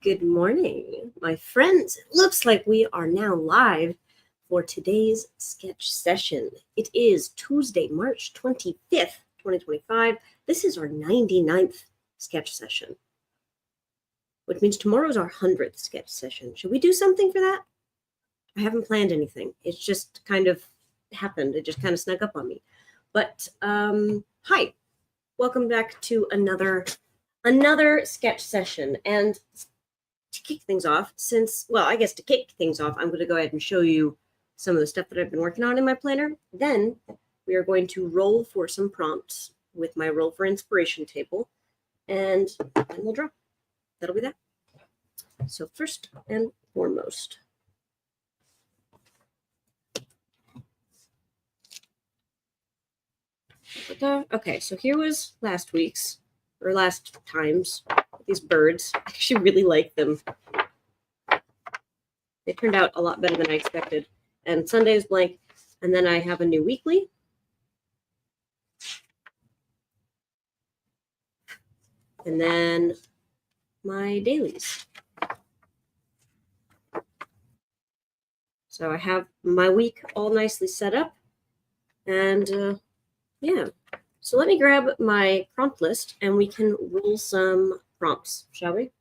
Good morning, my friends. It looks like we are now live for today's sketch session. It is Tuesday, March 25th, 2025. This is our 99th sketch session, which means tomorrow's our 100th sketch session. Should we do something for that? I haven't planned anything. It's just kind of happened. It just kind of snuck up on me. But hi, welcome back to another sketch session. And to kick things off, I'm going to go ahead and show you some of the stuff that I've been working on in my planner. Then we are going to roll for some prompts with my roll for inspiration table, and then we'll draw. That'll be that. So first and foremost, okay, so here was last time's. These birds, I actually really like them. They turned out a lot better than I expected. And Sunday is blank. And then I have a new weekly. And then my dailies. So I have my week all nicely set up. And yeah. So let me grab my prompt list and we can roll some prompts, shall we?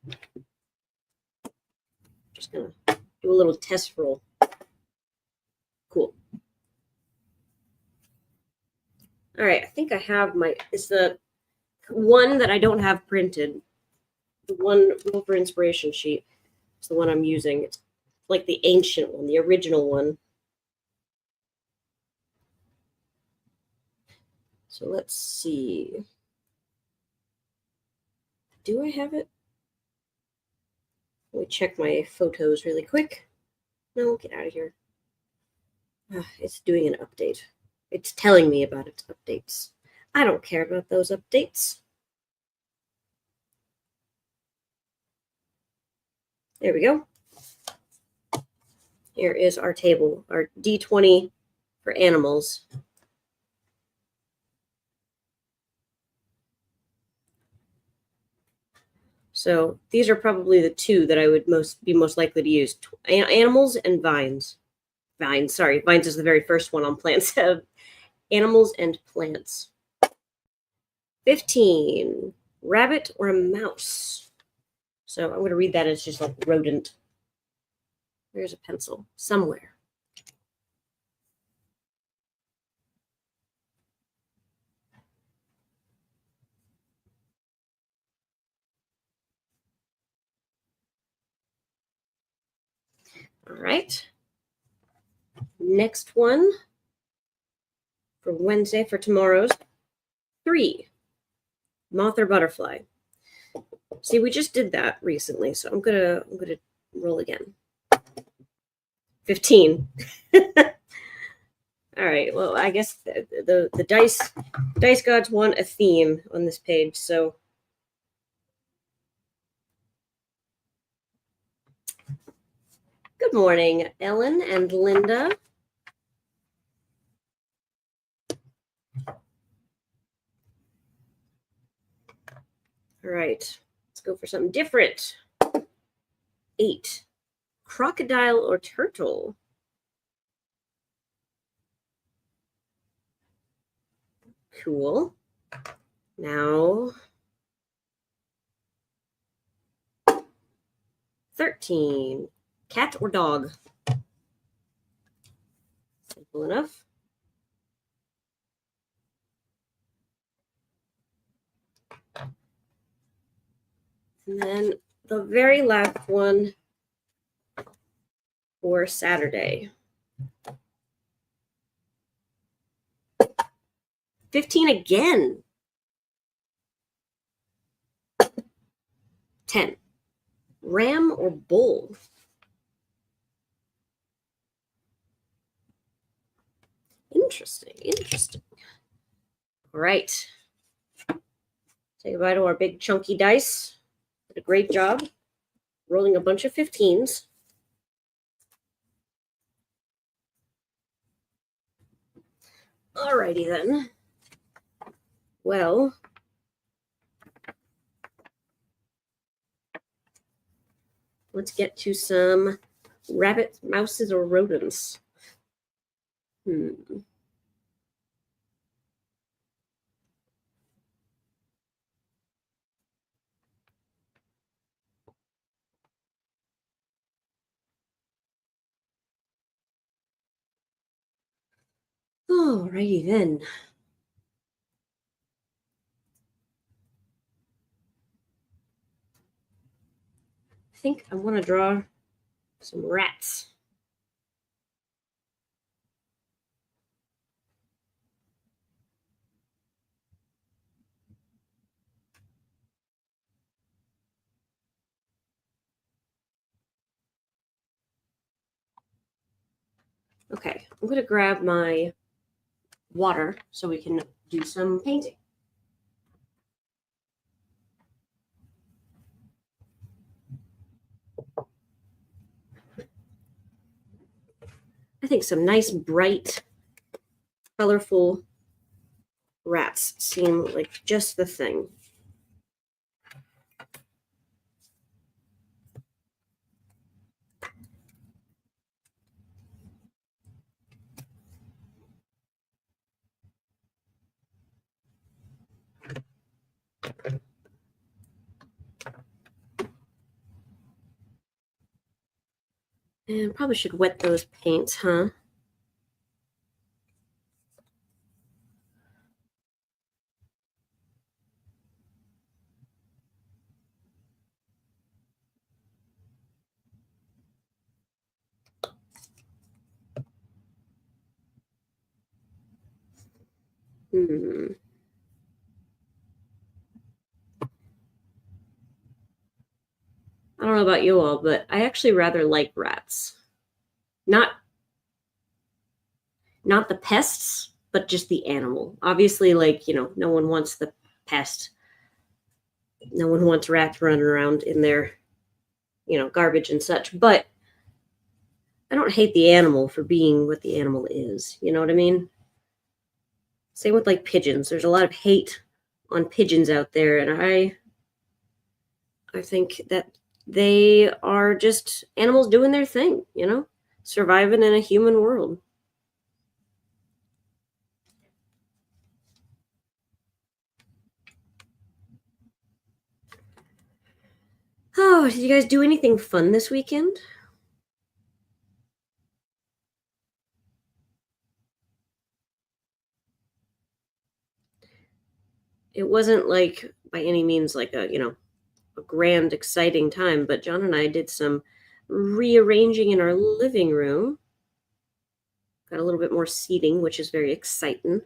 Just gonna do a little test roll. Cool. All right, I think I have it's the one that I don't have printed. The one roll for inspiration sheet. It's the one I'm using. It's like the ancient one, the original one. So let's see. Do I have it? Let me check my photos really quick. No, get out of here. It's doing an update. It's telling me about its updates. I don't care about those updates. There we go. Here is our table, our D20 for animals. So these are probably the two that I would be most likely to use. Animals and vines. Vines is the very first one on plants. Animals and plants. 15. Rabbit or a mouse? So I'm going to read that as just like rodent. There's a pencil somewhere. All right. Next one for Wednesday, for tomorrow's 3. Moth or butterfly. See, we just did that recently, so I'm gonna roll again. 15. All right. Well, I guess the dice gods want a theme on this page, so good morning, Ellen and Linda. All right, let's go for something different. 8. Crocodile or turtle? Cool. Now 13. Cat or dog? Simple enough. And then the very last one for Saturday. 15 again. 10. Ram or bull? Interesting. All right. Say goodbye to our big chunky dice. Did a great job rolling a bunch of 15s. Alrighty then. Well, let's get to some rabbits, mouses, or rodents. Hmm. Alrighty then. I think I want to draw some rats. Okay, I'm going to grab my water so we can do some painting. I think some nice, bright, colorful rats seem like just the thing. And probably should wet those paints, huh? Hmm. I don't know about you all, but I actually rather like rats. Not not the pests, but just the animal. Obviously, like, no one wants the pest. No one wants rats running around in their, garbage and such. But I don't hate the animal for being what the animal is. You know what I mean? Same with like pigeons. There's a lot of hate on pigeons out there, and I think that they are just animals doing their thing, surviving in a human world. Oh, did you guys do anything fun this weekend? It wasn't like by any means like a grand exciting time, but John and I did some rearranging in our living room. Got a little bit more seating, which is very exciting.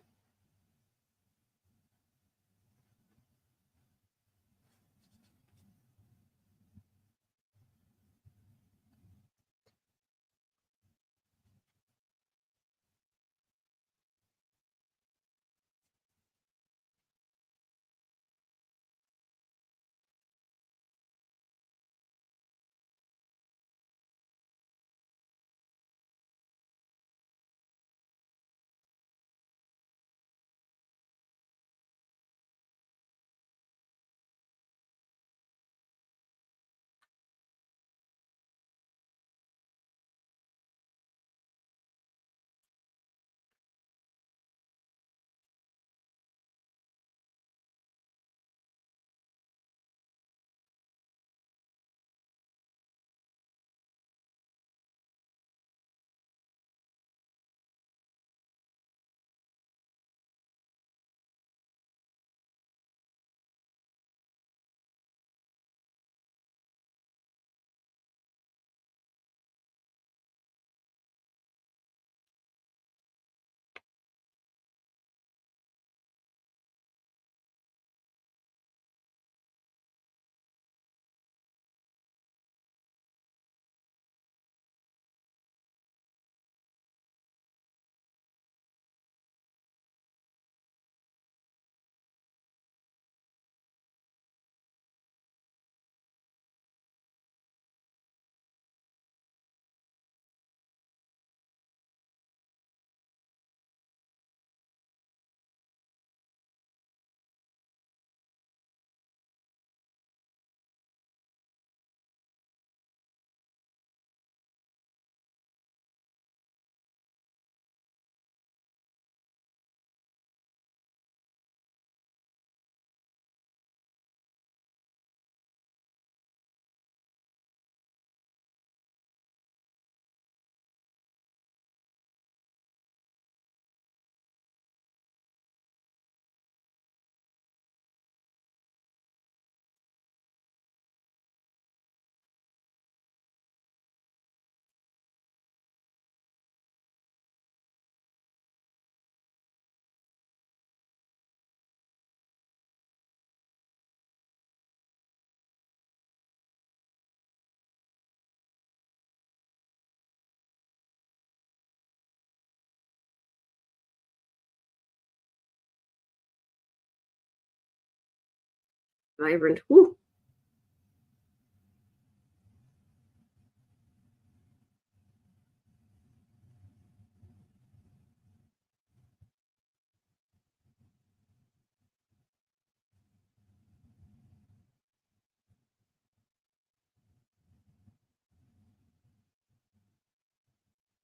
vibrant. Woo.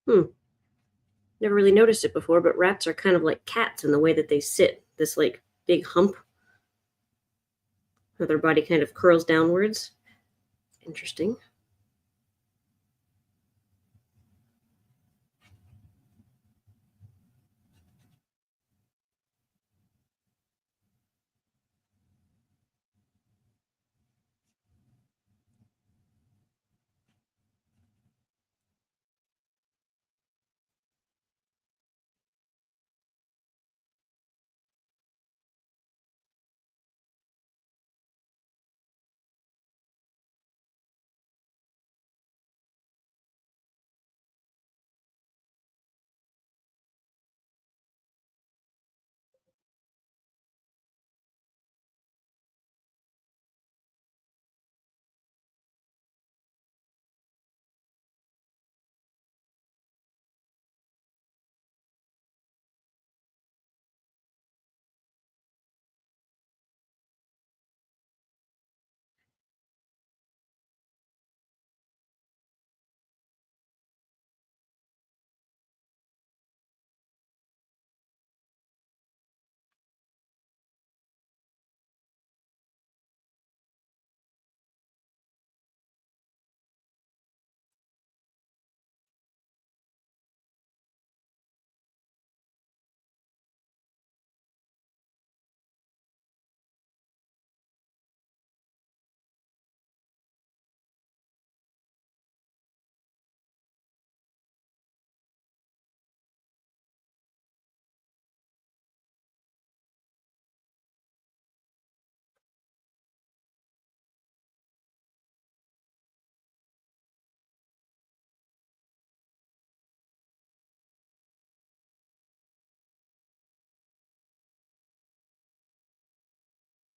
Hmm. Never really noticed it before, but rats are kind of like cats in the way that they sit. This like big hump where their body kind of curls downwards. Interesting.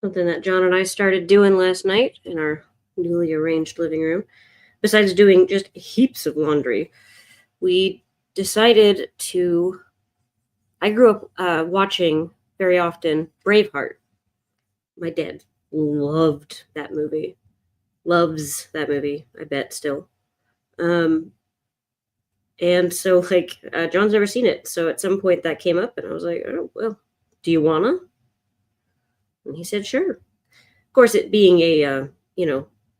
Something that John and I started doing last night in our newly arranged living room, besides doing just heaps of laundry, we decided to. I grew up watching very often Braveheart. My dad loved that movie. Loves that movie, I bet still. Um, and so, like, John's never seen it. So at some point that came up, and I was like, oh, well, do you wanna? And he said, sure. Of course, it being a,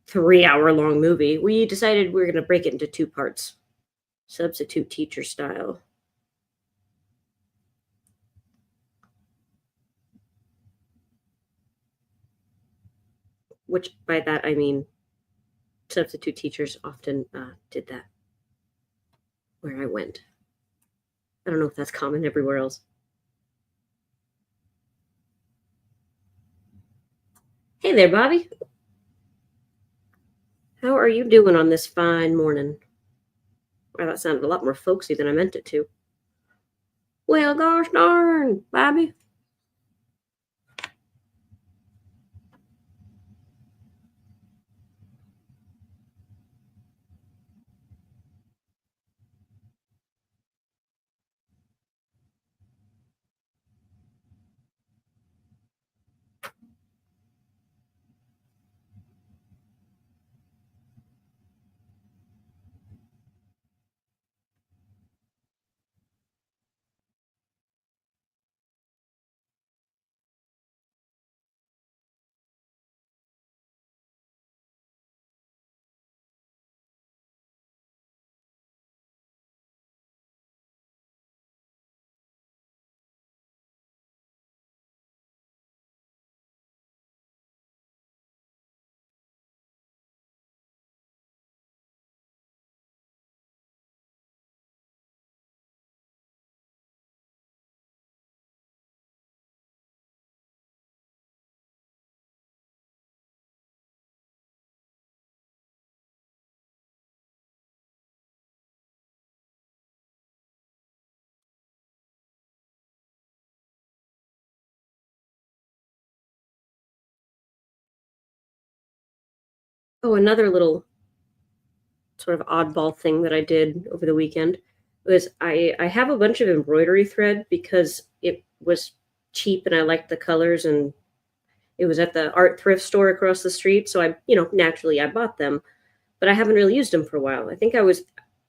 3 hour long movie, we decided we were going to break it into two parts, substitute teacher style. Which by that I mean substitute teachers often did that where I went. I don't know if that's common everywhere else. Hey there, Bobby. How are you doing on this fine morning? Well, that sounded a lot more folksy than I meant it to. Well, gosh darn, Bobby. Oh, another little sort of oddball thing that I did over the weekend was I have a bunch of embroidery thread because it was cheap and I liked the colors, and it was at the art thrift store across the street, so naturally I bought them, but I haven't really used them for a while. I think I was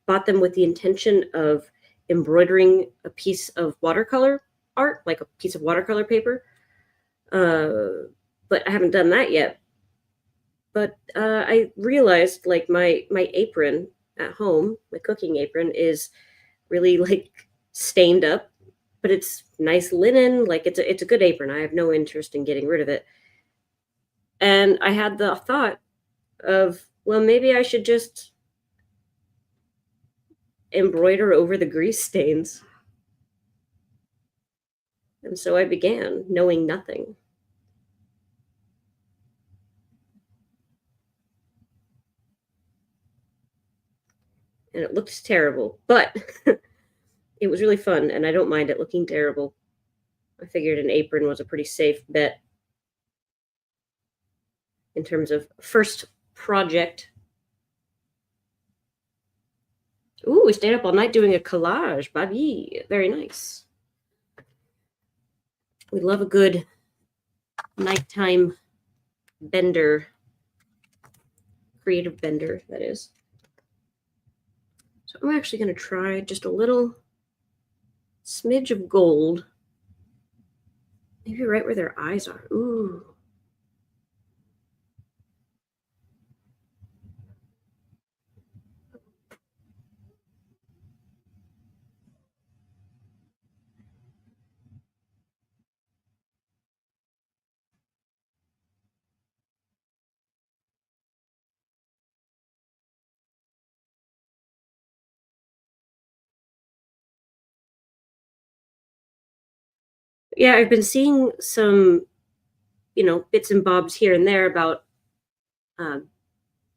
bought them with the intention of embroidering a piece of watercolor art, like a piece of watercolor paper. But I haven't done that yet. But I realized like my apron at home, my cooking apron, is really like stained up, but it's nice linen. Like it's a good apron. I have no interest in getting rid of it. And I had the thought of, well, maybe I should just embroider over the grease stains. And so I began, knowing nothing. And it looks terrible, but it was really fun, and I don't mind it looking terrible. I figured an apron was a pretty safe bet in terms of first project. Ooh, we stayed up all night doing a collage, baby. Very nice. We love a good nighttime bender, creative bender, that is. So I'm actually going to try just a little smidge of gold, maybe right where their eyes are. Ooh. Yeah, I've been seeing some, bits and bobs here and there about uh,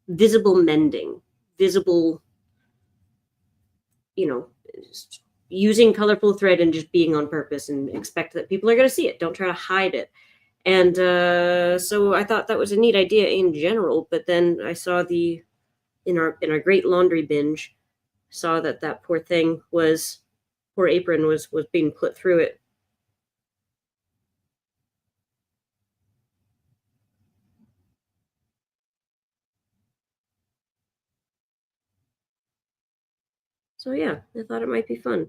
visible mending, visible, you know, using colorful thread and just being on purpose and expect that people are going to see it. Don't try to hide it. And so I thought that was a neat idea in general. But then I saw the in our great laundry binge, saw that poor thing was poor apron was being put through it. So yeah, I thought it might be fun.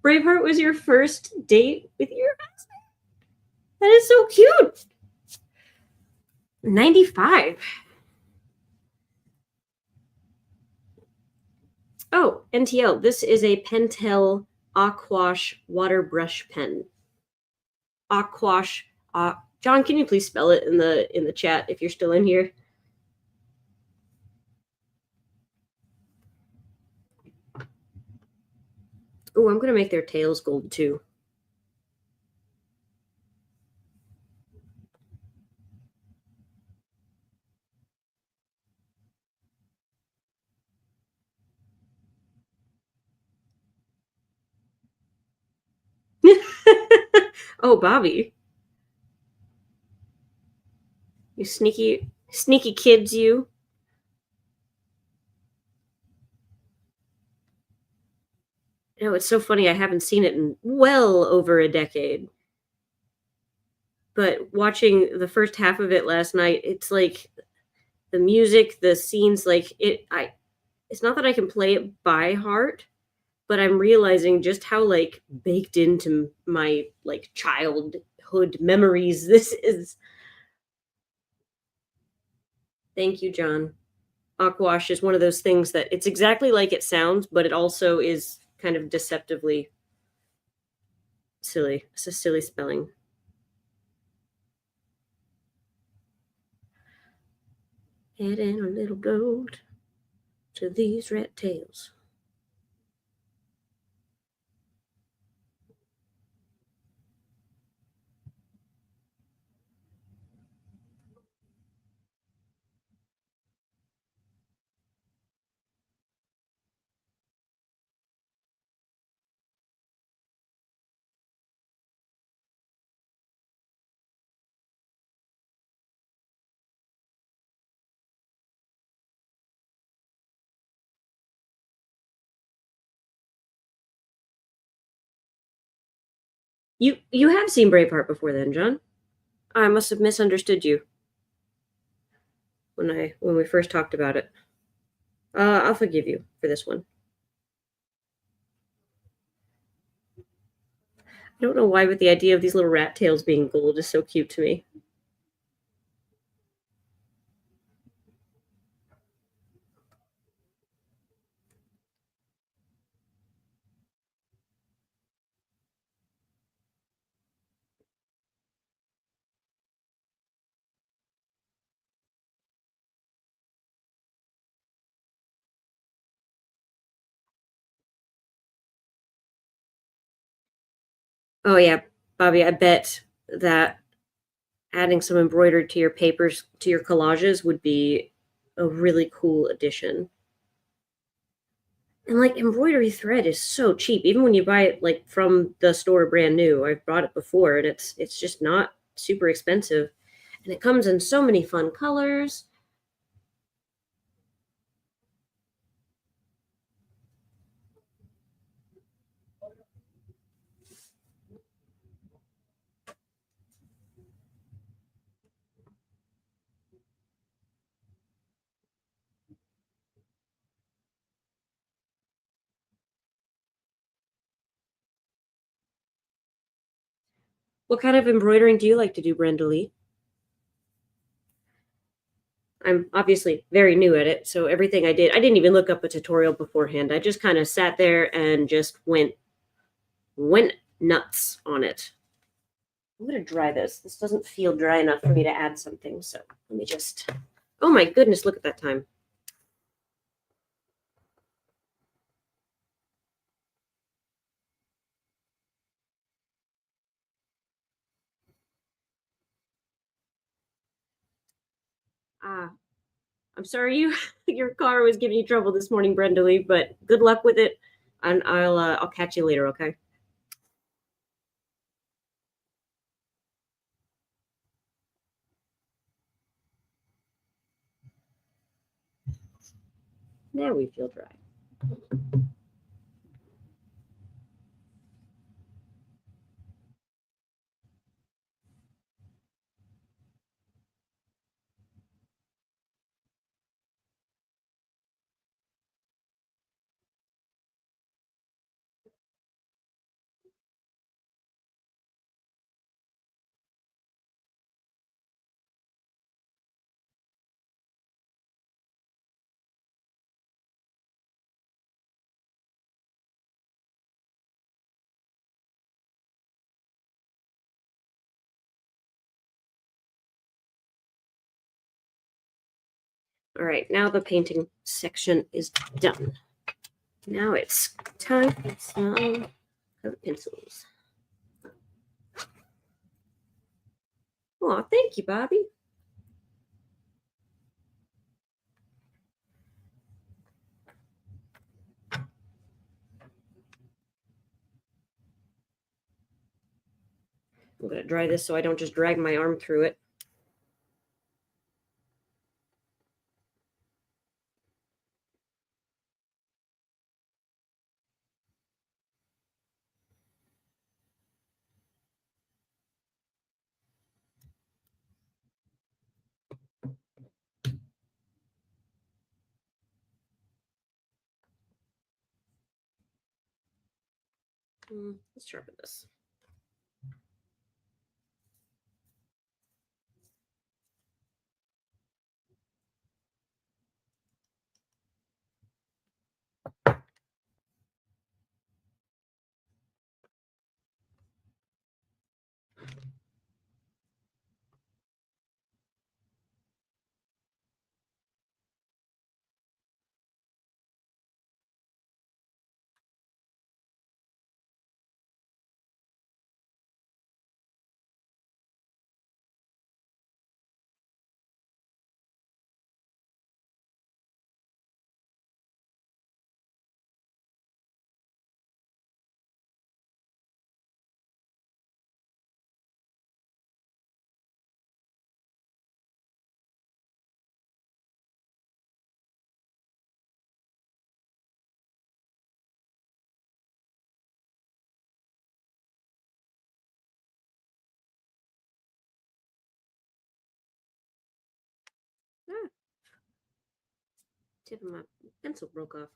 Braveheart was your first date with your husband. That is so cute. 95. Oh, NTL. This is a Pentel Aquash water brush pen. Aquash. John, can you please spell it in the chat if you're still in here? Oh, I'm gonna make their tails gold too. Oh, Bobby, you sneaky kids, you. It's so funny. I haven't seen it in well over a decade. But watching the first half of it last night, it's like the music, the scenes, like it. It's not that I can play it by heart, but I'm realizing just how like baked into my like childhood memories this is. Thank you, John. Aquash is one of those things that it's exactly like it sounds, but it also is kind of deceptively silly. It's a silly spelling. Adding a little gold to these rat tails. You have seen Braveheart before then, John. I must have misunderstood you when we first talked about it. I'll forgive you for this one. I don't know why, but the idea of these little rat tails being gold is so cute to me. Oh yeah, Bobby, I bet that adding some embroidery to your papers to your collages would be a really cool addition. And like embroidery thread is so cheap, even when you buy it like from the store brand new. I've bought it before, and it's just not super expensive, and it comes in so many fun colors. What kind of embroidering do you like to do, Brenda Lee? I'm obviously very new at it, so everything I didn't even look up a tutorial beforehand. I just kind of sat there and just went nuts on it. I'm gonna dry this. This doesn't feel dry enough for me to add something, so let me just. Oh my goodness! Look at that time. Ah, I'm sorry you your car was giving you trouble this morning, Brenda Lee, but good luck with it, and I'll catch you later. Okay. Now we feel dry. All right, now the painting section is done. Now it's time for some color pencils. Oh, thank you, Bobby. I'm gonna dry this so I don't just drag my arm through it. Let's sharpen this. Tip of my pencil broke off.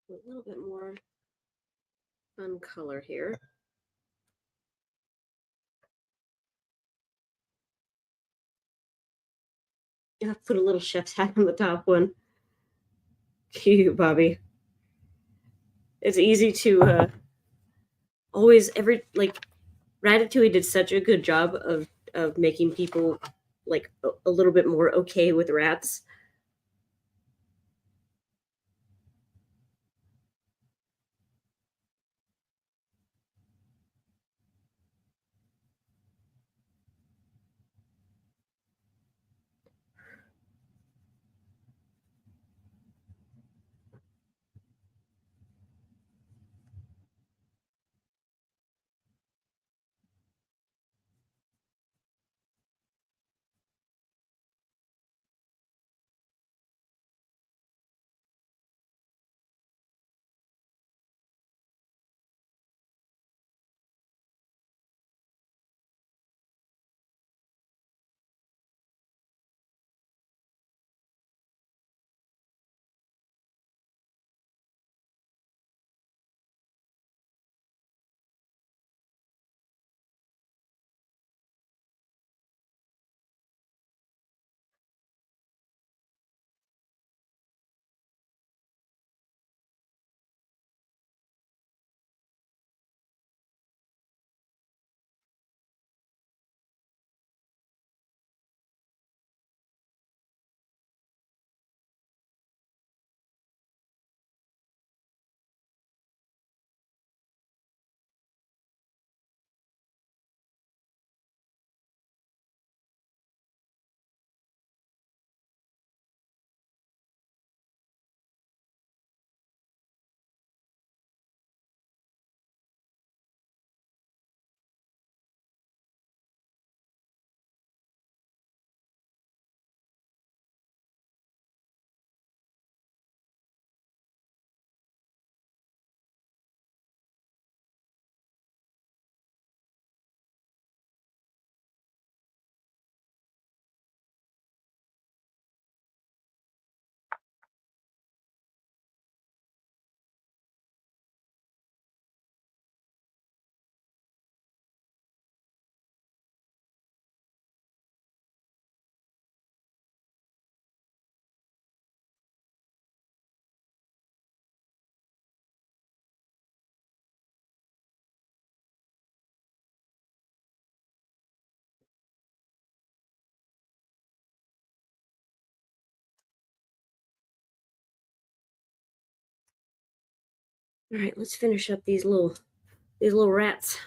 A little bit more fun color here. Yeah, put a little chef's hat on the top one. Cute, Bobby. It's easy to always every like Ratatouille did such a good job of making people like a little bit more okay with rats. All right, let's finish up these little rats.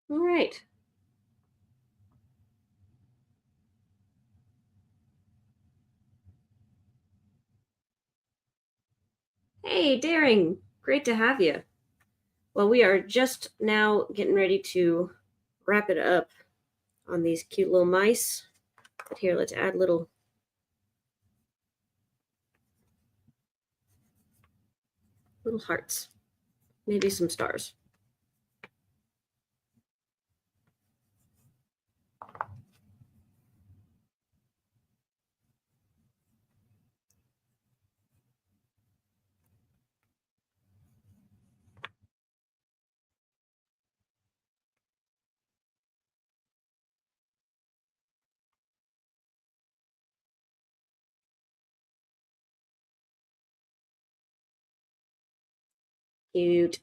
All right. Hey, Daring. Great to have you. Well, we are just now getting ready to wrap it up on these cute little mice. But here, let's add Little hearts. Maybe some stars. Cute.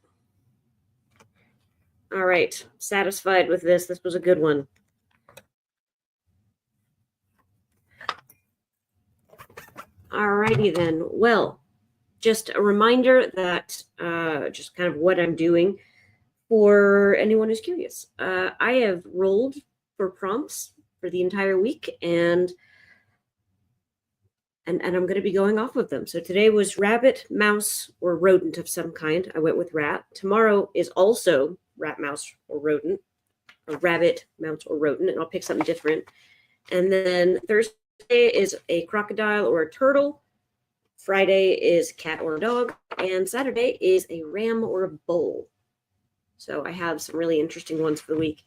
All right. Satisfied with this. This was a good one. Alrighty then. Well, just a reminder that just kind of what I'm doing for anyone who's curious. I have rolled for prompts for the entire week, and I'm going to be going off of them. So today was rabbit, mouse, or rodent of some kind. I went with rat. Tomorrow is also rat, mouse, or rodent, or rabbit, mouse, or rodent, and I'll pick something different. And then Thursday is a crocodile or a turtle. Friday is cat or a dog, and Saturday is a ram or a bull. So I have some really interesting ones for the week.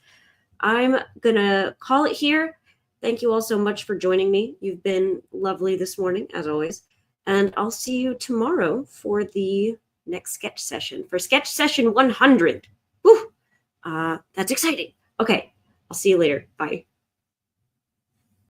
I'm going to call it here. Thank you all so much for joining me. You've been lovely this morning, as always. And I'll see you tomorrow for the next sketch session, for sketch session 100. Woo! That's exciting. Okay, I'll see you later. Bye.